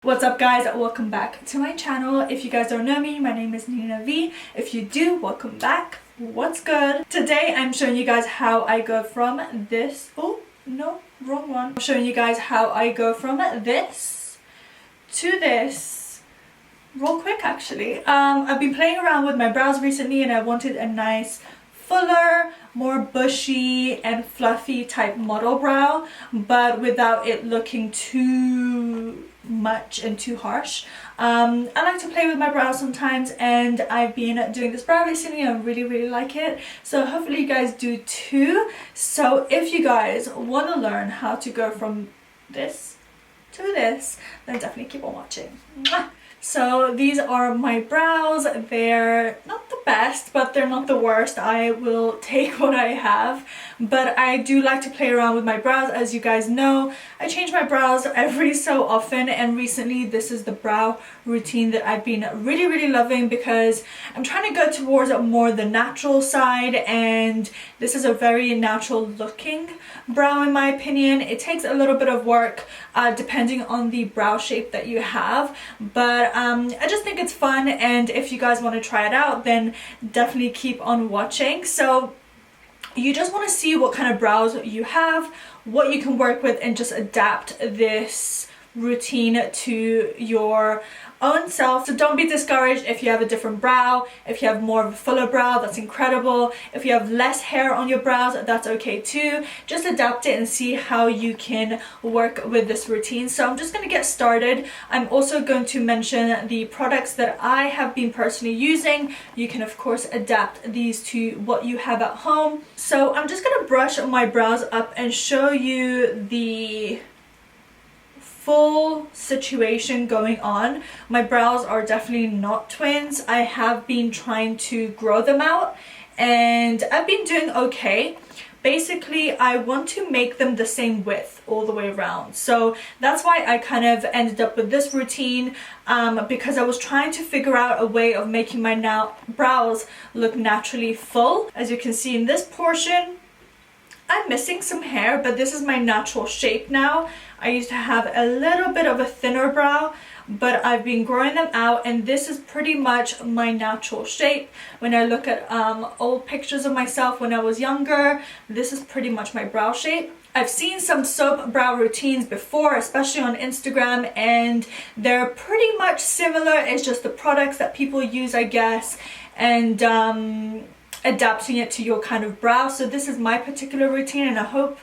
What's up guys, welcome back to my channel. If you guys don't know me, my name is Nina V. If you do, welcome back. What's good? Today I'm showing you guys how I go from this, oh no, wrong one. I'm showing you guys how I go from this to this real quick actually. I've been playing around with my brows recently and I wanted a nice fuller, more bushy and fluffy type model brow, but without it looking too much and too harsh. I like to play with my brows sometimes, and I've been doing this brow recently and I really like it, so hopefully you guys do too. So if you guys want to learn how to go from this to this, then definitely keep on watching. Mwah! So these are my brows. They're not the best, but they're not the worst. I will take what I have, but I do like to play around with my brows. As you guys know, I change my brows every so often, and recently this is the brow routine that I've been really loving because I'm trying to go towards more the natural side, and this is a very natural looking brow in my opinion. It takes a little bit of work depending on the brow shape that you have, but I just think it's fun, and if you guys want to try it out then definitely keep on watching. So you just want to see what kind of brows you have, what you can work with, and just adapt this routine to your own self. So don't be discouraged if you have a different brow. If you have more of a fuller brow, that's incredible. If you have less hair on your brows, that's okay too. Just adapt it and see how you can work with this routine. So I'm just going to get started. I'm also going to mention the products that I have been personally using. You can of course adapt these to what you have at home. So I'm just going to brush my brows up and show you the full situation going on. My brows are definitely not twins. I have been trying to grow them out and I've been doing okay. Basically, I want to make them the same width all the way around. So that's why I kind of ended up with this routine, because I was trying to figure out a way of making my brows look naturally full. As you can see in this portion, I'm missing some hair, but this is my natural shape now. I used to have a little bit of a thinner brow, but I've been growing them out, and this is pretty much my natural shape. When I look at old pictures of myself when I was younger, this is pretty much my brow shape. I've seen some soap brow routines before, especially on Instagram, and they're pretty much similar. It's just the products that people use, I guess, and adapting it to your kind of brow. So this is my particular routine, and I hope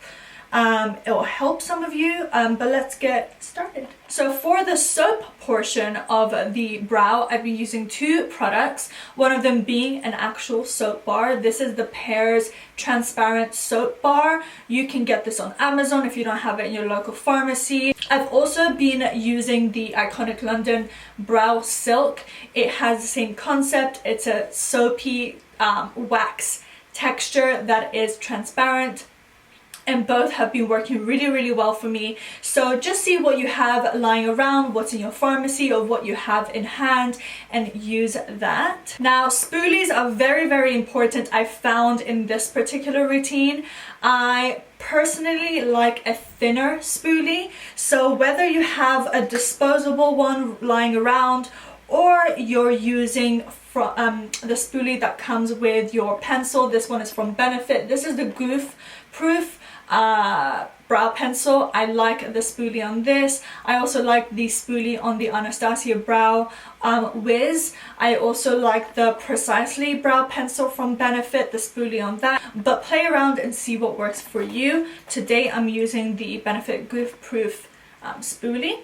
it will help some of you, but let's get started. So for the soap portion of the brow, I've been using two products, one of them being an actual soap bar. This is the Pears transparent soap bar. You can get this on Amazon if you don't have it in your local pharmacy. I've also been using the Iconic London Brow Silk. It has the same concept. It's a soapy wax texture that is transparent, and both have been working really well for me. So just see what you have lying around, what's in your pharmacy, or what you have in hand, and use that. Now spoolies are very important, I found, in this particular routine. I personally like a thinner spoolie, so whether you have a disposable one lying around or you're using the spoolie that comes with your pencil, this one is from Benefit. This is the Goof Proof brow pencil. I like the spoolie on this. I also like the spoolie on the Anastasia Brow Wiz. I also like the Precisely brow pencil from Benefit, the spoolie on that. But play around and see what works for you. Today I'm using the Benefit Goof Proof spoolie.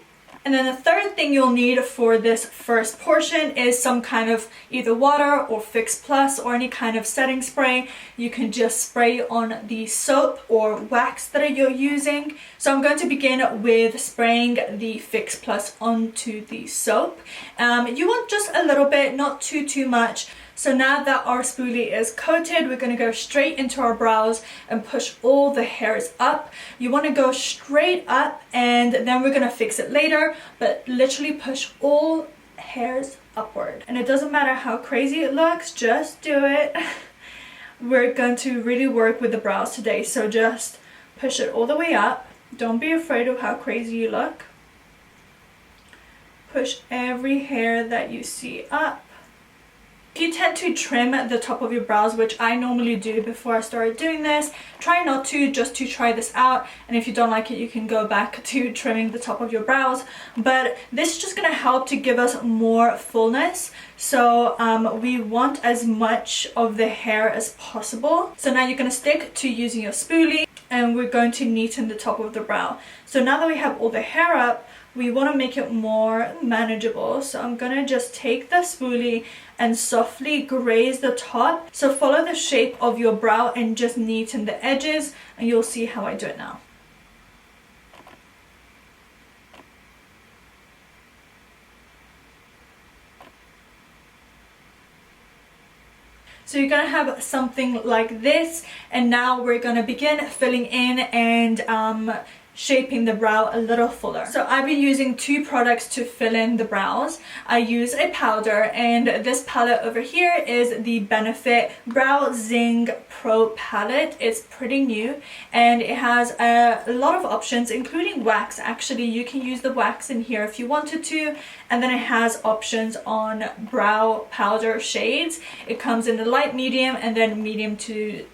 And then the third thing you'll need for this first portion is some kind of either water or Fix Plus or any kind of setting spray. You can just spray on the soap or wax that you're using. So I'm going to begin with spraying the Fix Plus onto the soap. You want just a little bit, not too much. So now that our spoolie is coated, we're going to go straight into our brows and push all the hairs up. You want to go straight up, and then we're going to fix it later, but literally push all hairs upward. And it doesn't matter how crazy it looks, just do it. We're going to really work with the brows today, so just push it all the way up. Don't be afraid of how crazy you look. push every hair that you see up. If you tend to trim the top of your brows, which I normally do before I started doing this, try not to, just to try this out, and if you don't like it you can go back to trimming the top of your brows. But this is just going to help to give us more fullness, so we want as much of the hair as possible. So now you're going to stick to using your spoolie, and we're going to neaten the top of the brow. So now that we have all the hair up, we want to make it more manageable. So I'm going to just take the spoolie and softly graze the top. So follow the shape of your brow and just neaten the edges, and you'll see how I do it now. So you're going to have something like this, and now we're going to begin filling in and shaping the brow a little fuller. So I've been using two products to fill in the brows. I use a powder, and this palette over here is the Benefit Brow Zing Pro palette. It's pretty new and it has a lot of options, including wax. Actually, you can use the wax in here if you wanted to, and then it has options on brow powder shades. It comes in the light, medium, and then medium to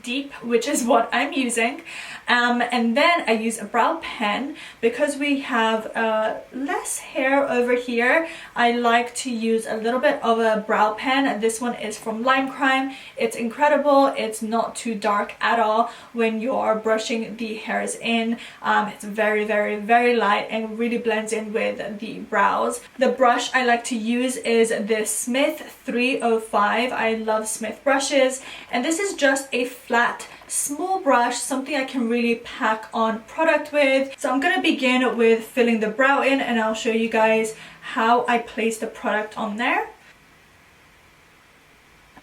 deep, which is what I'm using. And then I use a brow pen because we have less hair over here. I like to use a little bit of a brow pen. This one is from Lime Crime. It's incredible. It's not too dark at all when you're brushing the hairs in. It's very, very, very light and really blends in with the brows. The brush I like to use is the Smith 305. I love Smith brushes, and this is just a flat small brush, something I can really pack on product with. So I'm going to begin with filling the brow in, and I'll show you guys how I place the product on there.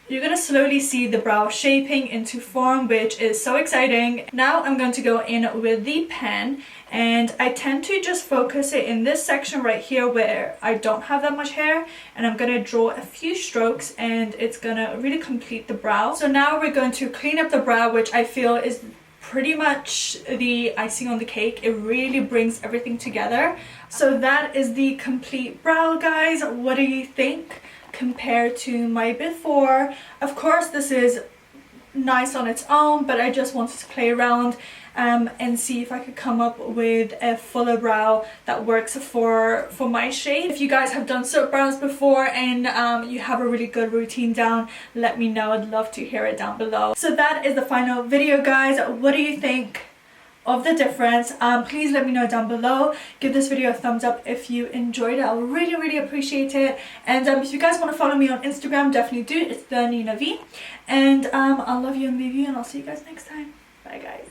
You're going to slowly see the brow shaping into form, which is so exciting. Now I'm going to go in with the pen, and I tend to just focus it in this section right here where I don't have that much hair, and I'm going to draw a few strokes, and it's going to really complete the brow. So now we're going to clean up the brow, which I feel is pretty much the icing on the cake. It really brings everything together. So that is the complete brow, guys. What do you think compared to my before? Of course, this is nice on its own, but I just wanted to play around and see if I could come up with a fuller brow that works for my shade. If you guys have done soap brows before and you have a really good routine down, let me know. I'd love to hear it down below. So that is the final video, guys. What do you think of the difference? Please let me know down below. Give this video a thumbs up if you enjoyed it. I would really, really appreciate it. And if you guys want to follow me on Instagram, definitely do. It's the Nina V. And I love you and leave you, and I'll see you guys next time. Bye, guys.